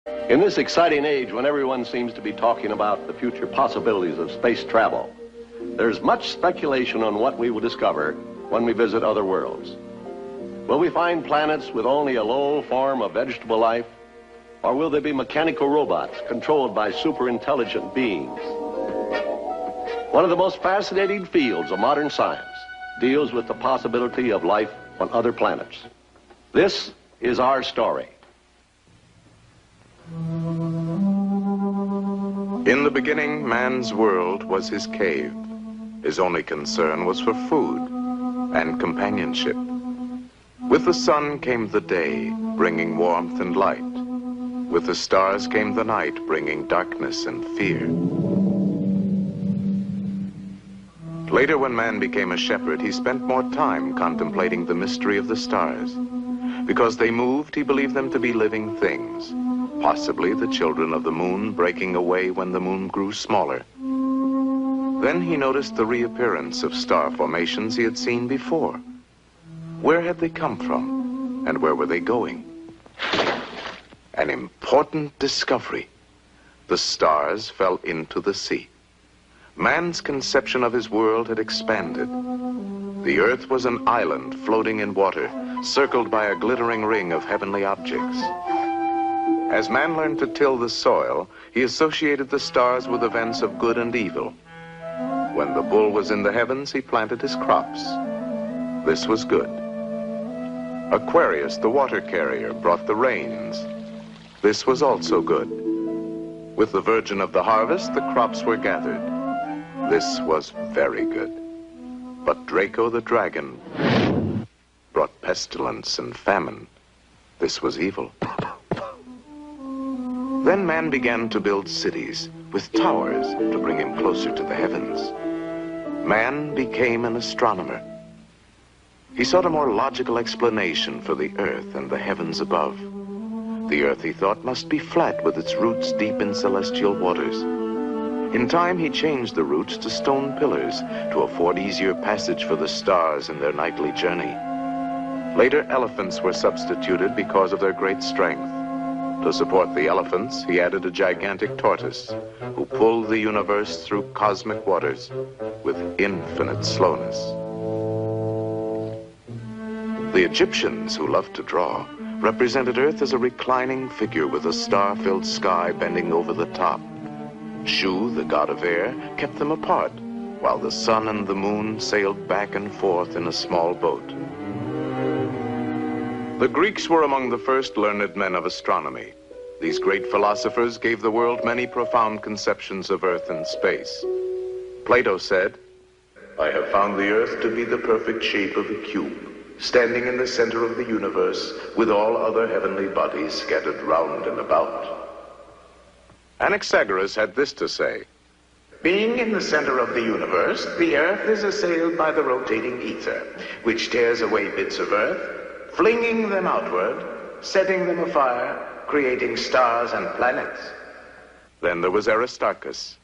In this exciting age when everyone seems to be talking about the future possibilities of space travel, there's much speculation on what we will discover when we visit other worlds. Will we find planets with only a low form of vegetable life, or will there be mechanical robots controlled by super intelligent beings? One of the most fascinating fields of modern science deals with the possibility of life on other planets. This is our story. In the beginning, man's world was his cave. His only concern was for food and companionship. With the sun came the day, bringing warmth and light. With the stars came the night, bringing darkness and fear. Later, when man became a shepherd, he spent more time contemplating the mystery of the stars. Because they moved, he believed them to be living things, possibly the children of the moon breaking away when the moon grew smaller. Then he noticed the reappearance of star formations he had seen before. Where had they come from, and where were they going? An important discovery. The stars fell into the sea. Man's conception of his world had expanded. The earth was an island floating in water, circled by a glittering ring of heavenly objects. As man learned to till the soil, he associated the stars with events of good and evil. When the bull was in the heavens, he planted his crops. This was good. Aquarius, the water carrier, brought the rains. This was also good. With the Virgin of the harvest, the crops were gathered. This was very good. But Draco the dragon brought pestilence and famine. This was evil. Then man began to build cities with towers to bring him closer to the heavens. Man became an astronomer. He sought a more logical explanation for the earth and the heavens above. The earth, he thought, must be flat with its roots deep in celestial waters. In time, he changed the roots to stone pillars to afford easier passage for the stars in their nightly journey. Later, elephants were substituted because of their great strength. To support the elephants, he added a gigantic tortoise who pulled the universe through cosmic waters with infinite slowness. The Egyptians, who loved to draw, represented Earth as a reclining figure with a star-filled sky bending over the top. Shu, the god of air, kept them apart, while the sun and the moon sailed back and forth in a small boat. The Greeks were among the first learned men of astronomy. These great philosophers gave the world many profound conceptions of Earth and space. Plato said, "I have found the Earth to be the perfect shape of a cube, standing in the center of the universe, with all other heavenly bodies scattered round and about." Anaxagoras had this to say, "Being in the center of the universe, the Earth is assailed by the rotating ether, which tears away bits of Earth, flinging them outward, setting them afire, creating stars and planets." Then there was Aristarchus.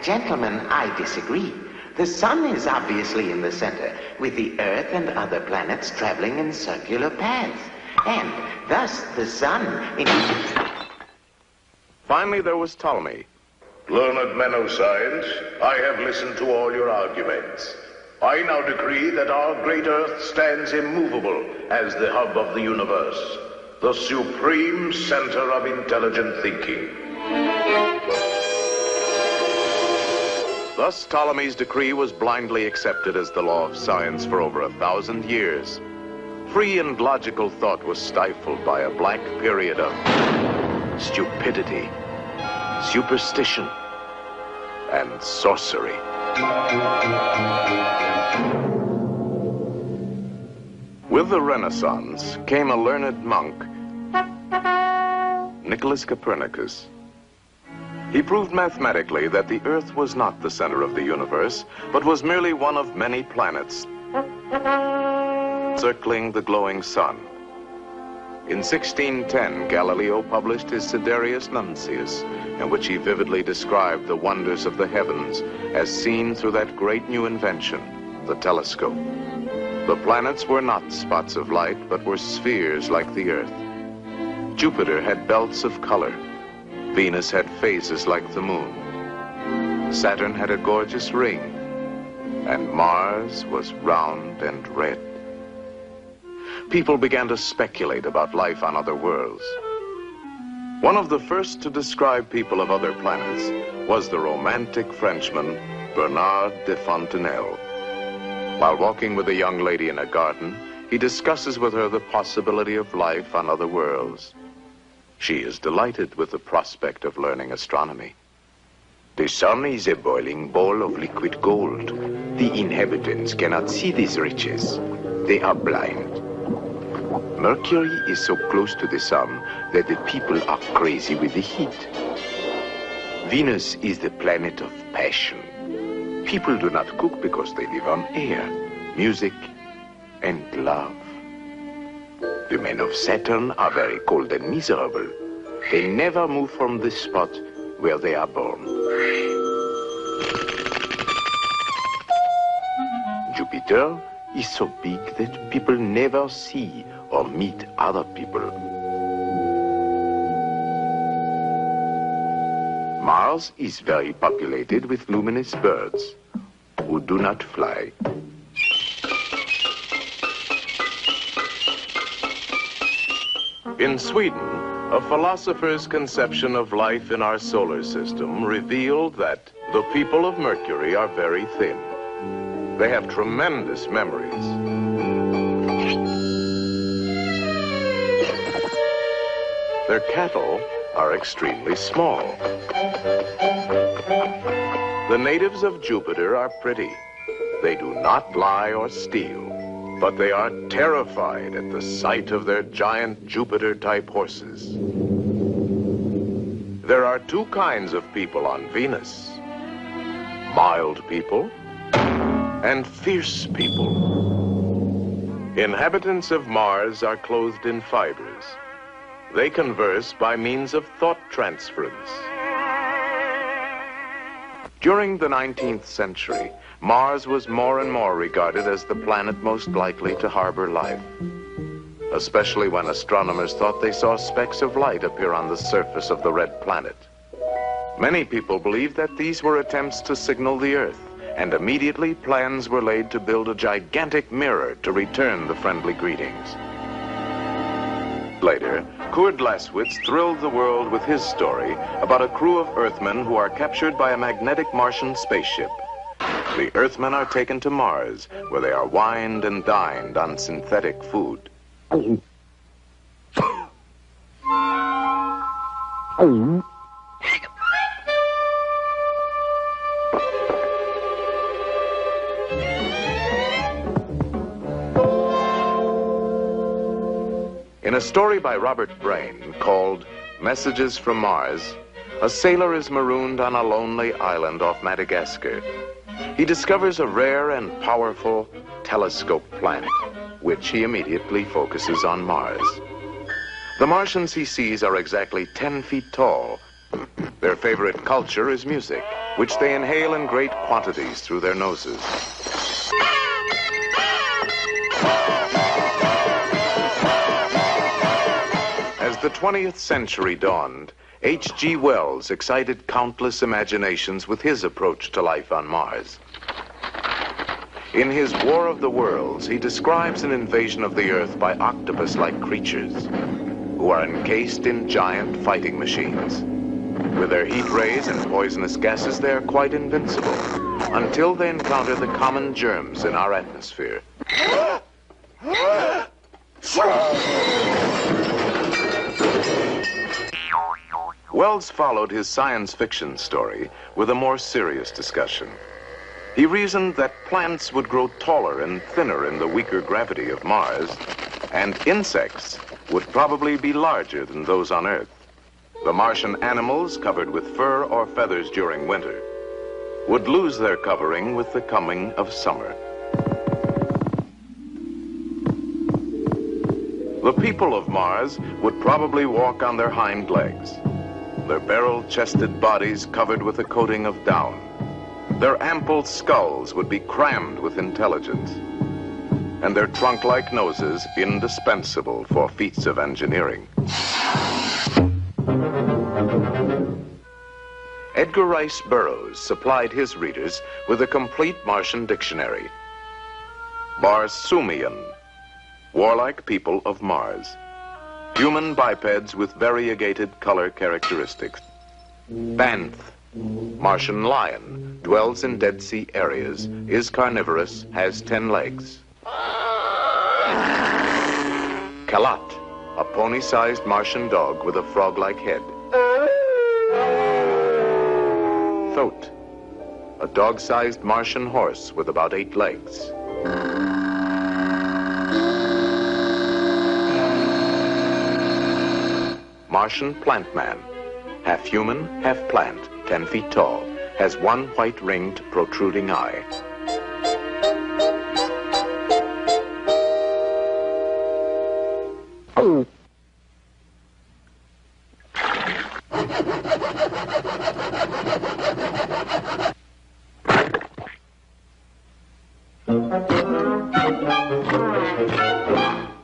Gentlemen, I disagree. The sun is obviously in the center, with the Earth and other planets traveling in circular paths. And thus the sun... Finally, there was Ptolemy. "Learned men of science, I have listened to all your arguments. I now decree that our great Earth stands immovable as the hub of the universe, the supreme center of intelligent thinking." Thus, Ptolemy's decree was blindly accepted as the law of science for over 1,000 years. Free and logical thought was stifled by a black period of stupidity, superstition, and sorcery. With the Renaissance came a learned monk, Nicholas Copernicus. He proved mathematically that the Earth was not the center of the universe, but was merely one of many planets circling the glowing sun. In 1610, Galileo published his Sidereus Nuncius, in which he vividly described the wonders of the heavens as seen through that great new invention, the telescope. The planets were not spots of light, but were spheres like the Earth. Jupiter had belts of color. Venus had phases like the moon. Saturn had a gorgeous ring. And Mars was round and red. People began to speculate about life on other worlds. One of the first to describe people of other planets was the romantic Frenchman Bernard de Fontenelle. While walking with a young lady in a garden, he discusses with her the possibility of life on other worlds. She is delighted with the prospect of learning astronomy. The sun is a boiling ball of liquid gold. The inhabitants cannot see these riches. They are blind. Mercury is so close to the sun that the people are crazy with the heat. Venus is the planet of passion. People do not cook because they live on air, music, and love. The men of Saturn are very cold and miserable. They never move from the spot where they are born. Jupiter is so big that people never see or meet other people. Mars is very populated with luminous birds who do not fly. In Sweden, a philosopher's conception of life in our solar system revealed that the people of Mercury are very thin. They have tremendous memories. Their cattle are extremely small. The natives of Jupiter are pretty. They do not lie or steal, but they are terrified at the sight of their giant Jupiter-type horses. There are two kinds of people on Venus: mild people and fierce people. Inhabitants of Mars are clothed in fibers. They converse by means of thought transference. During the 19th century, Mars was more and more regarded as the planet most likely to harbor life, especially when astronomers thought they saw specks of light appear on the surface of the red planet. Many people believed that these were attempts to signal the Earth, and immediately plans were laid to build a gigantic mirror to return the friendly greetings. Later, Kurt Laswitz thrilled the world with his story about a crew of Earthmen who are captured by a magnetic Martian spaceship. The Earthmen are taken to Mars, where they are wined and dined on synthetic food. In a story by Robert Brain called Messages from Mars, a sailor is marooned on a lonely island off Madagascar. He discovers a rare and powerful telescope planet, which he immediately focuses on Mars. The Martians he sees are exactly 10 feet tall. Their favorite culture is music, which they inhale in great quantities through their noses. As the 20th century dawned, H.G. Wells excited countless imaginations with his approach to life on Mars. In his War of the Worlds, he describes an invasion of the Earth by octopus-like creatures who are encased in giant fighting machines. With their heat rays and poisonous gases, they are quite invincible until they encounter the common germs in our atmosphere. Wells followed his science fiction story with a more serious discussion. He reasoned that plants would grow taller and thinner in the weaker gravity of Mars, and insects would probably be larger than those on Earth. The Martian animals, covered with fur or feathers during winter, would lose their covering with the coming of summer. The people of Mars would probably walk on their hind legs, their barrel-chested bodies covered with a coating of down. Their ample skulls would be crammed with intelligence, and their trunk-like noses indispensable for feats of engineering. Edgar Rice Burroughs supplied his readers with a complete Martian dictionary. Barsoomian, warlike people of Mars. Human bipeds with variegated color characteristics. Banth, Martian lion, dwells in Dead Sea areas, is carnivorous, has 10 legs. Kalat, a pony-sized Martian dog with a frog-like head. Thoth, a dog-sized Martian horse with about 8 legs. Martian plant man, half human, half plant, 10 feet tall, has one white ringed protruding eye.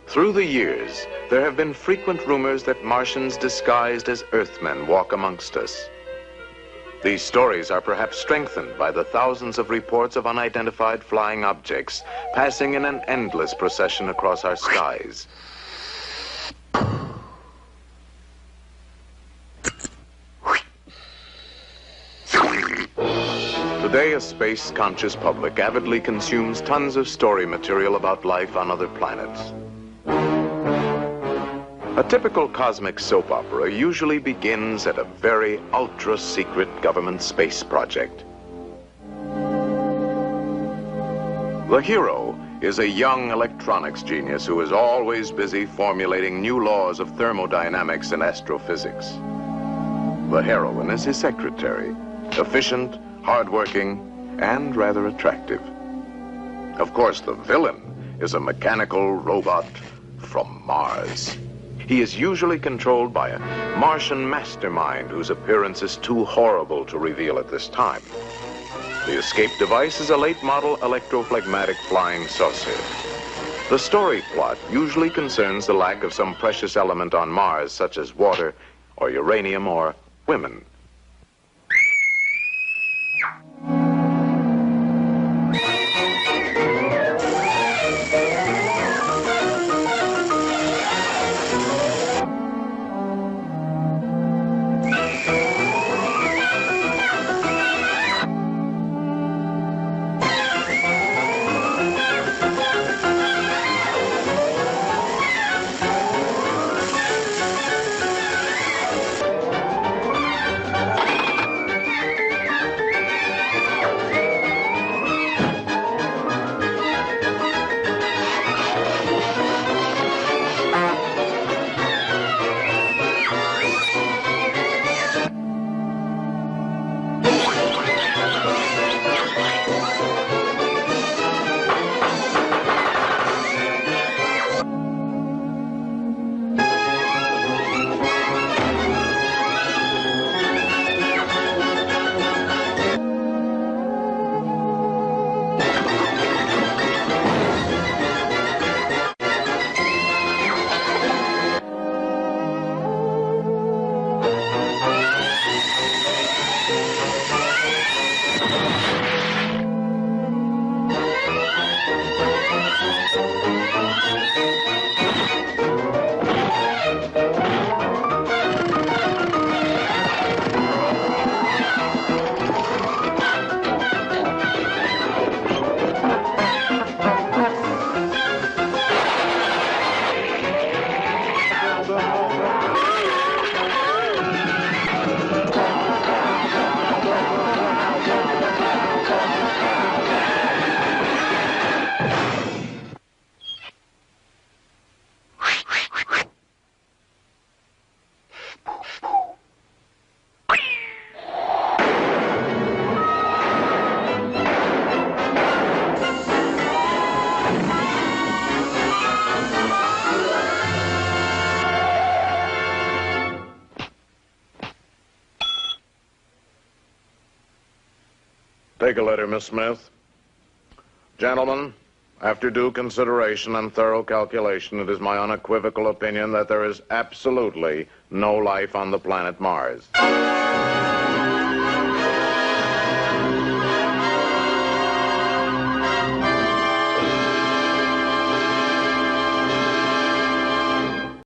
Through the years, there have been frequent rumors that Martians disguised as Earthmen walk amongst us. These stories are perhaps strengthened by the thousands of reports of unidentified flying objects passing in an endless procession across our skies. Today, a space-conscious public avidly consumes tons of story material about life on other planets. A typical cosmic soap opera usually begins at a very ultra-secret government space project. The hero is a young electronics genius who is always busy formulating new laws of thermodynamics and astrophysics. The heroine is his secretary, efficient, hardworking, and rather attractive. Of course, the villain is a mechanical robot from Mars. He is usually controlled by a Martian mastermind whose appearance is too horrible to reveal at this time. The escape device is a late-model electrophlegmatic flying saucer. The story plot usually concerns the lack of some precious element on Mars, such as water, or uranium, or women. Take a letter, Miss Smith. Gentlemen, after due consideration and thorough calculation, it is my unequivocal opinion that there is absolutely no life on the planet Mars.